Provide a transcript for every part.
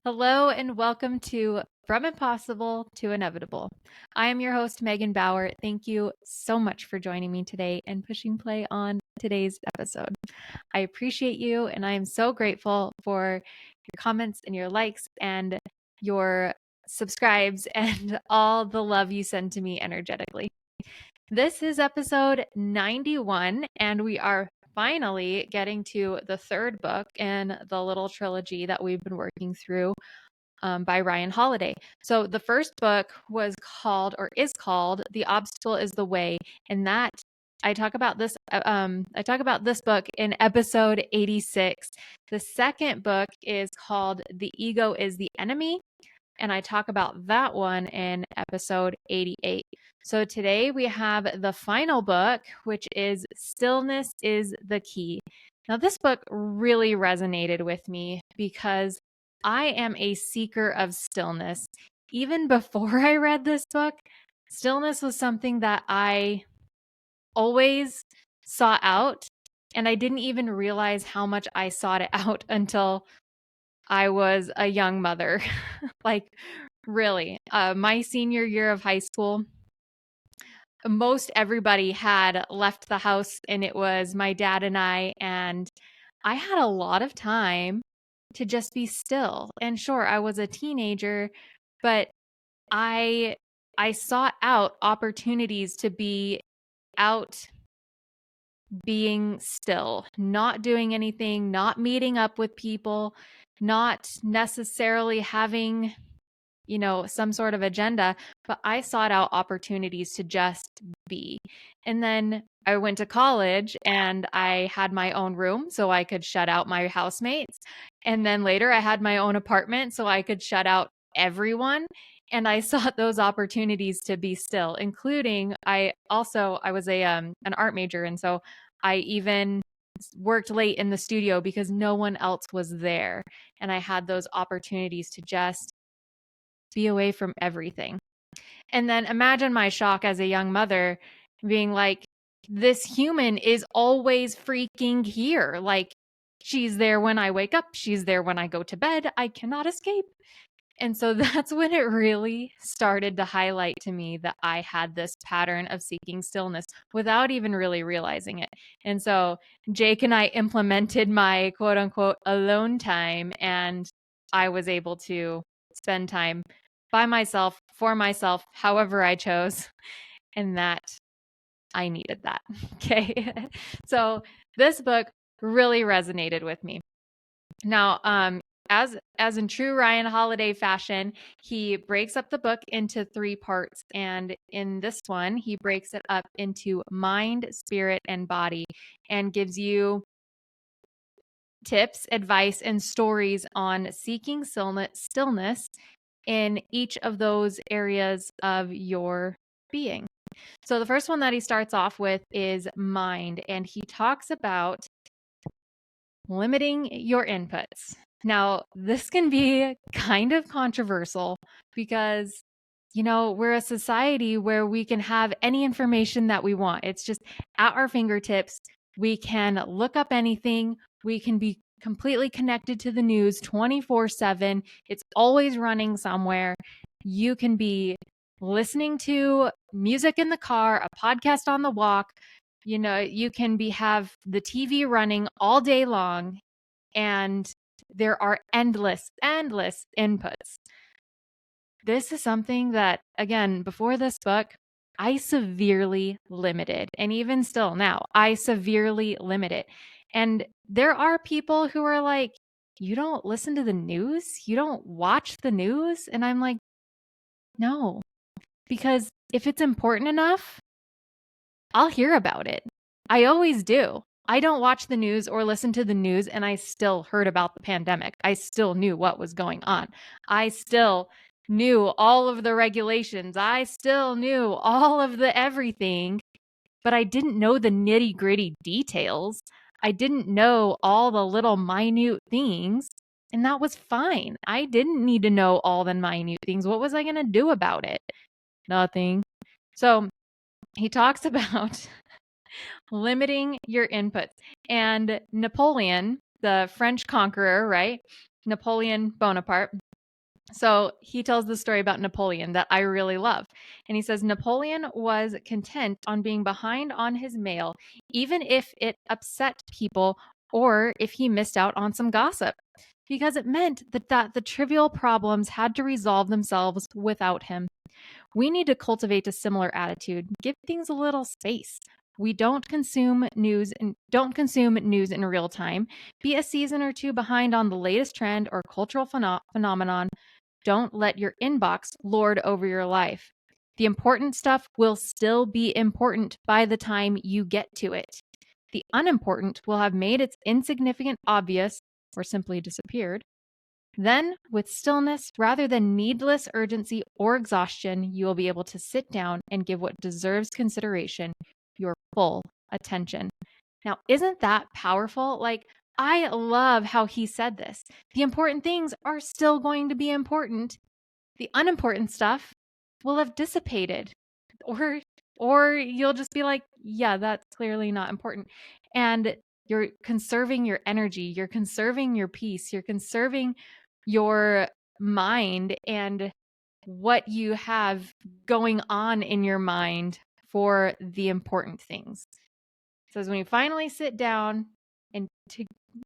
Hello and welcome to From Impossible to Inevitable. I am your host, Megan Bauer. Thank you so much for joining me today and pushing play on today's episode. I appreciate you and I am so grateful for your comments and your likes and your subscribes and all the love you send to me energetically. This is episode 91, and we are finally getting to the third book in the little trilogy that we've been working through by Ryan Holiday. So the first book was called, or is called, "The Obstacle Is the Way," and that I talk about this. I talk about this book in episode 86. The second book is called "The Ego Is the Enemy," and I talk about that one in episode 88. So today we have the final book, which is "Stillness is the Key." Now, this book really resonated with me because I am a seeker of stillness. Even before I read this book, stillness was something that I always sought out, and I didn't even realize how much I sought it out until I was a young mother. Like, really, my senior year of high school, most everybody had left the house, and it was my dad and I had a lot of time to just be still. And sure, I was a teenager, but I I sought out opportunities to be out being still, not doing anything, not meeting up with people, not necessarily having, some sort of agenda, but I sought out opportunities to just be. And then I went to college and I had my own room so I could shut out my housemates. And then later I had my own apartment so I could shut out everyone. And I sought those opportunities to be still, including I was a an art major, and so I even worked late in the studio because no one else was there, and I had those opportunities to just be away from everything. And then imagine my shock as a young mother being like, this human is always freaking here. Like, she's there when I wake up, she's there when I go to bed. I cannot escape. And so that's when it really started to highlight to me that I had this pattern of seeking stillness without even really realizing it. And so Jake and I implemented my quote unquote alone time, and I was able to spend time by myself, for myself, however I chose. And that I needed that. Okay. So this book really resonated with me. Now, as in true Ryan Holiday fashion, he breaks up the book into three parts, and in this one, he breaks it up into mind, spirit, and body, and gives you tips, advice, and stories on seeking stillness in each of those areas of your being. So the first one that he starts off with is mind, and he talks about limiting your inputs. Now, this can be kind of controversial because, we're a society where we can have any information that we want. It's just at our fingertips. We can look up anything. We can be completely connected to the news 24/7. It's always running somewhere. You can be listening to music in the car, a podcast on the walk. You can have the TV running all day long, and there are endless inputs. This is something that, again, before this book, I severely limited. And even still now, I severely limit it. And there are people who are like, you don't listen to the news? You don't watch the news? And I'm like, no, because if it's important enough, I'll hear about it. I always do. I don't watch the news or listen to the news, and I still heard about the pandemic. I still knew what was going on. I still knew all of the regulations. I still knew all of the everything, but I didn't know the nitty gritty details. I didn't know all the little minute things, and that was fine. I didn't need to know all the minute things. What was I going to do about it? Nothing. So he talks about limiting your inputs. And Napoleon, the French conqueror, right? Napoleon Bonaparte, So he tells the story about Napoleon that I really love. And he says Napoleon was content on being behind on his mail, even if it upset people or if he missed out on some gossip, because it meant that the trivial problems had to resolve themselves without him. We need to cultivate a similar attitude. Give things a little space. We don't consume news in real time. Be a season or two behind on the latest trend or cultural phenomenon. Don't let your inbox lord over your life. The important stuff will still be important by the time you get to it. The unimportant will have made its insignificant obvious or simply disappeared. Then, with stillness rather than needless urgency or exhaustion, you will be able to sit down and give what deserves consideration your full attention. Now, isn't that powerful? Like, I love how he said this. The important things are still going to be important. The unimportant stuff will have dissipated. Or or you'll just be like, yeah, that's clearly not important. And you're conserving your energy, you're conserving your peace, you're conserving your mind and what you have going on in your mind for the important things. It says when you finally sit down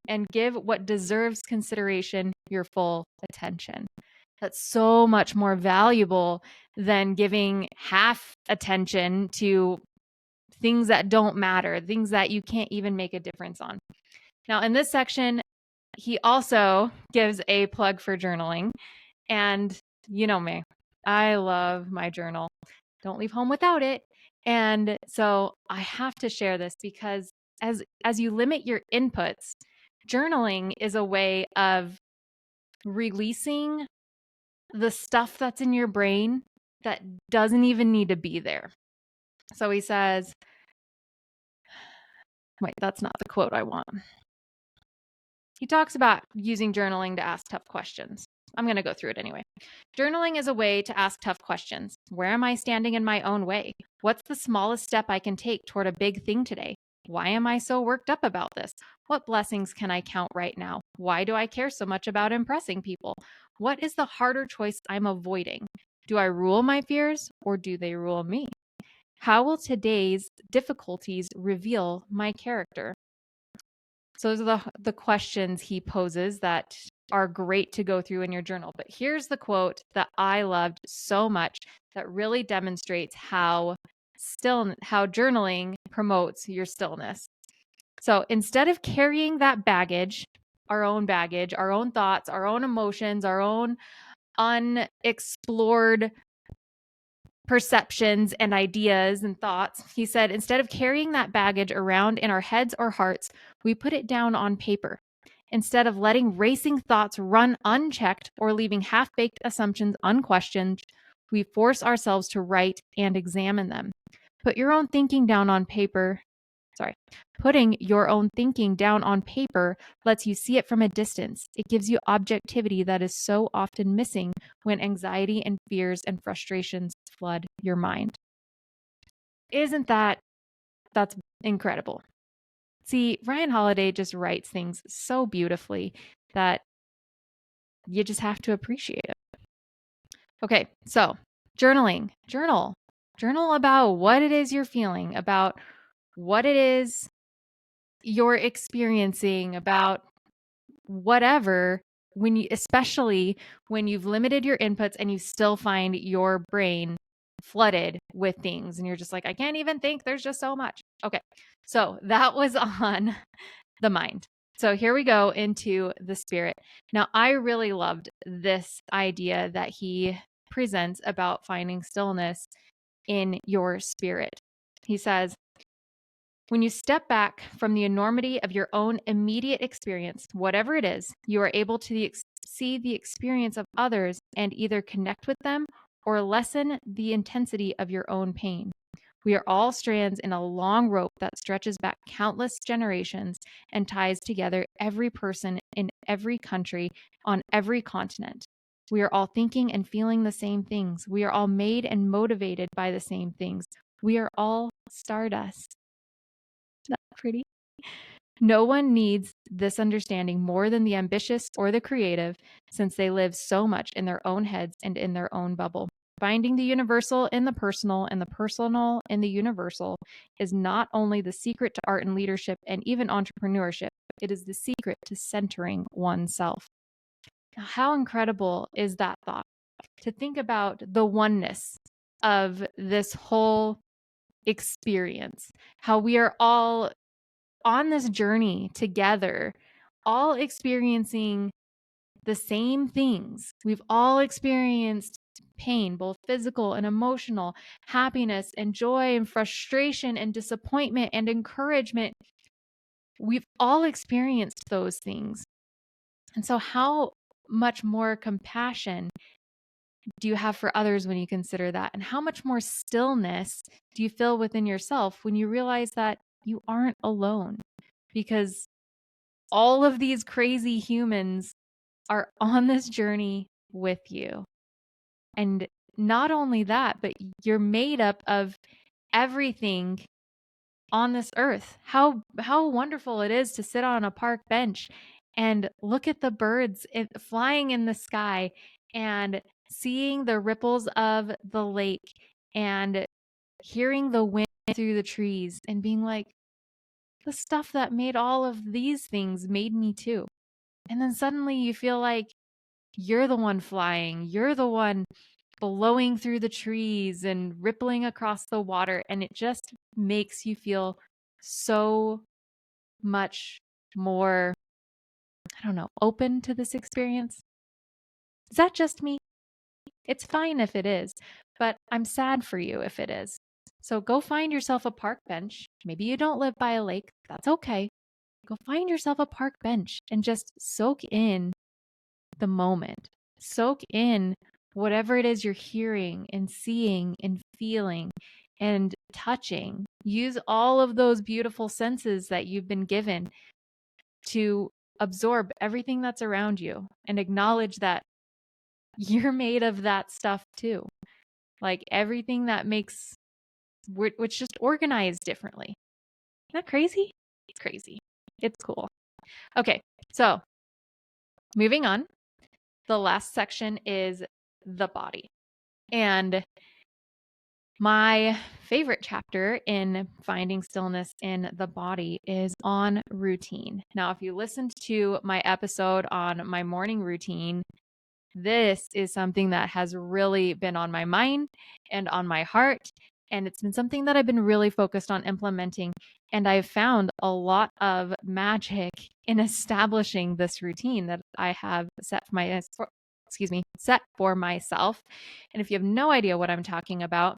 and give what deserves consideration your full attention. That's so much more valuable than giving half attention to things that don't matter, things that you can't even make a difference on. Now, in this section, he also gives a plug for journaling. And you know me, I love my journal. Don't leave home without it. And so I have to share this because as you limit your inputs, journaling is a way of releasing the stuff that's in your brain that doesn't even need to be there. So he says, wait, that's not the quote I want. He talks about using journaling to ask tough questions. I'm going to go through it anyway. Journaling is a way to ask tough questions. Where am I standing in my own way? What's the smallest step I can take toward a big thing today? Why am I so worked up about this? What blessings can I count right now? Why do I care so much about impressing people? What is the harder choice I'm avoiding? Do I rule my fears or do they rule me? How will today's difficulties reveal my character? So those are the questions he poses that are great to go through in your journal. But here's the quote that I loved so much that really demonstrates how journaling promotes your stillness. So instead of carrying that baggage, our own thoughts, our own emotions, our own unexplored perceptions and ideas and thoughts, he said, instead of carrying that baggage around in our heads or hearts, we put it down on paper. Instead of letting racing thoughts run unchecked or leaving half-baked assumptions unquestioned, we force ourselves to write and examine them. Putting your own thinking down on paper lets you see it from a distance. It gives you objectivity that is so often missing when anxiety and fears and frustrations flood your mind. Isn't that's incredible? See, Ryan Holiday just writes things so beautifully that you just have to appreciate it. Okay, so journaling. Journal about what it is you're feeling, about what it is you're experiencing, about whatever, especially when you've limited your inputs and you still find your brain flooded with things and you're just like, I can't even think, there's just so much. Okay, so that was on the mind. So here we go into the spirit. Now, I really loved this idea that he presents about finding stillness in your spirit. He says, when you step back from the enormity of your own immediate experience, whatever it is, you are able to see the experience of others and either connect with them or lessen the intensity of your own pain. We are all strands in a long rope that stretches back countless generations and ties together every person in every country on every continent. We are all thinking and feeling the same things. We are all made and motivated by the same things. We are all stardust. Isn't that pretty? No one needs this understanding more than the ambitious or the creative, since they live so much in their own heads and in their own bubble. Finding the universal in the personal and the personal in the universal is not only the secret to art and leadership and even entrepreneurship, it is the secret to centering oneself. Now, how incredible is that thought? To think about the oneness of this whole experience, how we are all on this journey together, all experiencing the same things. We've all experienced pain, both physical and emotional, happiness and joy and frustration and disappointment and encouragement. We've all experienced those things. And so, how much more compassion do you have for others when you consider that? And how much more stillness do you feel within yourself when you realize that you aren't alone? Because all of these crazy humans are on this journey with you. And not only that, but you're made up of everything on this earth. How wonderful it is to sit on a park bench and look at the birds flying in the sky and seeing the ripples of the lake and hearing the wind through the trees and being like, the stuff that made all of these things made me too. And then suddenly you feel like you're the one flying, you're the one blowing through the trees and rippling across the water. And it just makes you feel so much more, I don't know, open to this experience. Is that just me? It's fine if it is, but I'm sad for you if it is. So go find yourself a park bench. Maybe you don't live by a lake. That's okay. Go find yourself a park bench and just soak in the moment. Soak in whatever it is you're hearing and seeing and feeling and touching. Use all of those beautiful senses that you've been given to absorb everything that's around you and acknowledge that you're made of that stuff too. Like everything that makes, which just organized differently. Isn't that crazy? It's crazy. It's cool. Okay, so moving on. The last section is the body. And my favorite chapter in finding stillness in the body is on routine. Now, if you listened to my episode on my morning routine, this is something that has really been on my mind and on my heart. And it's been something that I've been really focused on implementing. And I've found a lot of magic in establishing this routine that I have set for myself. And if you have no idea what I'm talking about,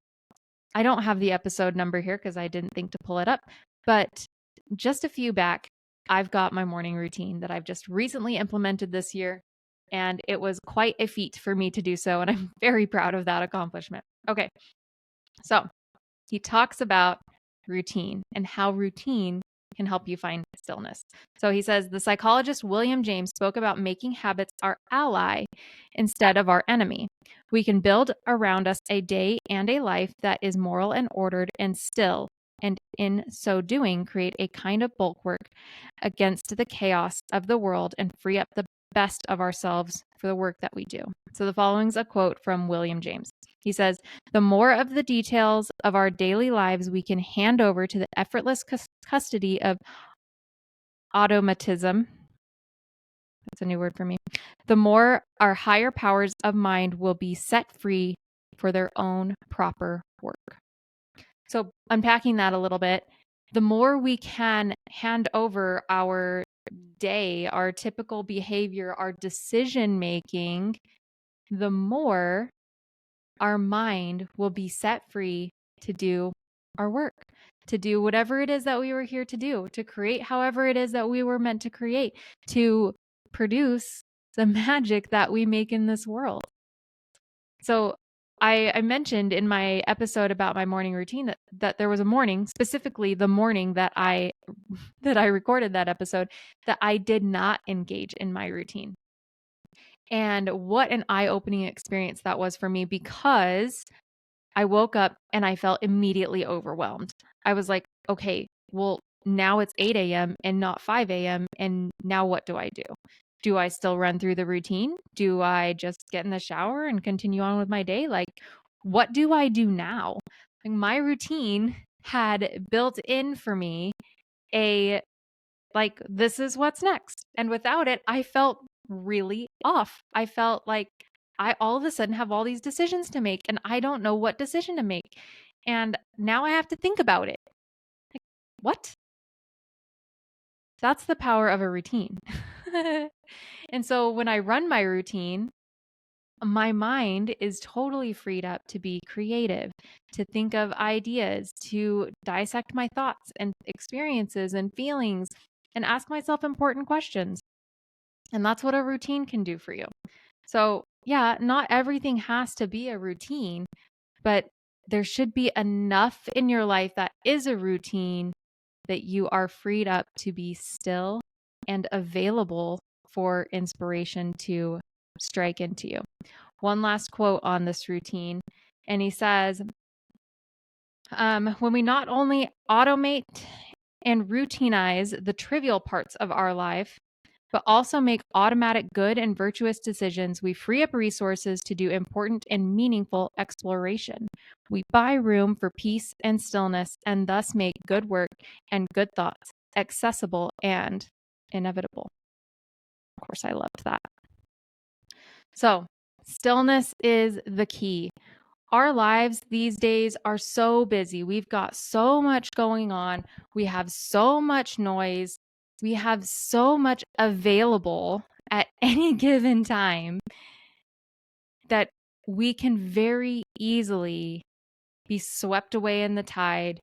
I don't have the episode number here because I didn't think to pull it up, but just a few back, I've got my morning routine that I've just recently implemented this year. And it was quite a feat for me to do so. And I'm very proud of that accomplishment. Okay. So he talks about routine and how routine can help you find stillness. So he says the psychologist William James spoke about making habits our ally instead of our enemy. We can build around us a day and a life that is moral and ordered and still, and in so doing, create a kind of bulwark against the chaos of the world and free up the best of ourselves for the work that we do. So the following is a quote from William James. He says, the more of the details of our daily lives we can hand over to the effortless custody of automatism, that's a new word for me, the more our higher powers of mind will be set free for their own proper work. So unpacking that a little bit, the more we can hand over our day, our typical behavior, our decision making, the more our mind will be set free to do our work, to do whatever it is that we were here to do, to create however it is that we were meant to create, to produce the magic that we make in this world. So I mentioned in my episode about my morning routine that there was a morning, specifically the morning that I recorded that episode, that I did not engage in my routine. And what an eye-opening experience that was for me, because I woke up and I felt immediately overwhelmed. I was like, okay, well, now it's 8 a.m. and not 5 a.m. And now what do I do? Do I still run through the routine? Do I just get in the shower and continue on with my day? Like, what do I do now? Like, my routine had built in for me this is what's next. And without it, I felt really off. I felt like I all of a sudden have all these decisions to make and I don't know what decision to make. And now I have to think about it. Like, what? That's the power of a routine. And so when I run my routine, my mind is totally freed up to be creative, to think of ideas, to dissect my thoughts and experiences and feelings, and ask myself important questions. And that's what a routine can do for you. So, yeah, not everything has to be a routine, but there should be enough in your life that is a routine that you are freed up to be still and available for inspiration to strike into you. One last quote on this routine, and he says, when we not only automate and routinize the trivial parts of our life, but also make automatic good and virtuous decisions, we free up resources to do important and meaningful exploration. We buy room for peace and stillness and thus make good work and good thoughts accessible and inevitable. Of course, I loved that. So, stillness is the key. Our lives these days are so busy. We've got so much going on. We have so much noise. We have so much available at any given time that we can very easily be swept away in the tide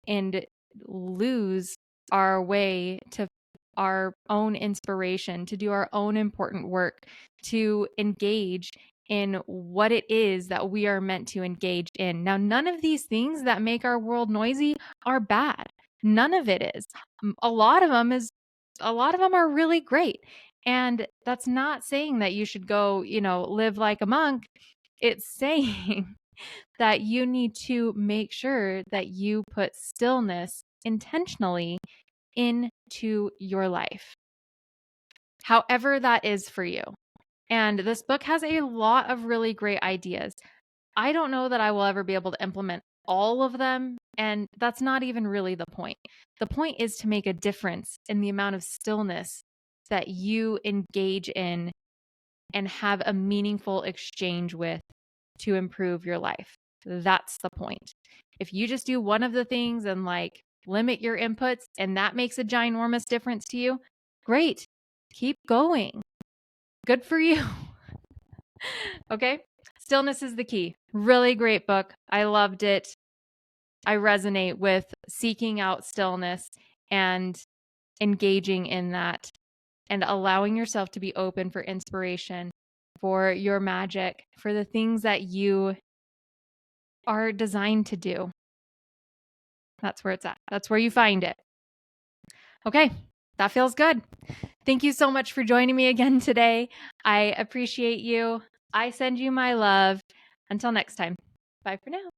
and lose our way to our own inspiration, to do our own important work, to engage in what it is that we are meant to engage in. Now, none of these things that make our world noisy are bad. None of it is. A lot of them are really great. And that's not saying that you should go, live like a monk. It's saying that you need to make sure that you put stillness intentionally into your life, however that is for you. And this book has a lot of really great ideas. I don't know that I will ever be able to implement all of them, and that's not even really the point. The point is to make a difference in the amount of stillness that you engage in and have a meaningful exchange with to improve your life. That's the point. If you just do one of the things and limit your inputs and that makes a ginormous difference to you, great. Keep going. Good for you. Okay? Stillness is the key. Really great book. I loved it. I resonate with seeking out stillness and engaging in that and allowing yourself to be open for inspiration, for your magic, for the things that you are designed to do. That's where it's at. That's where you find it. Okay, that feels good. Thank you so much for joining me again today. I appreciate you. I send you my love. Until next time, bye for now.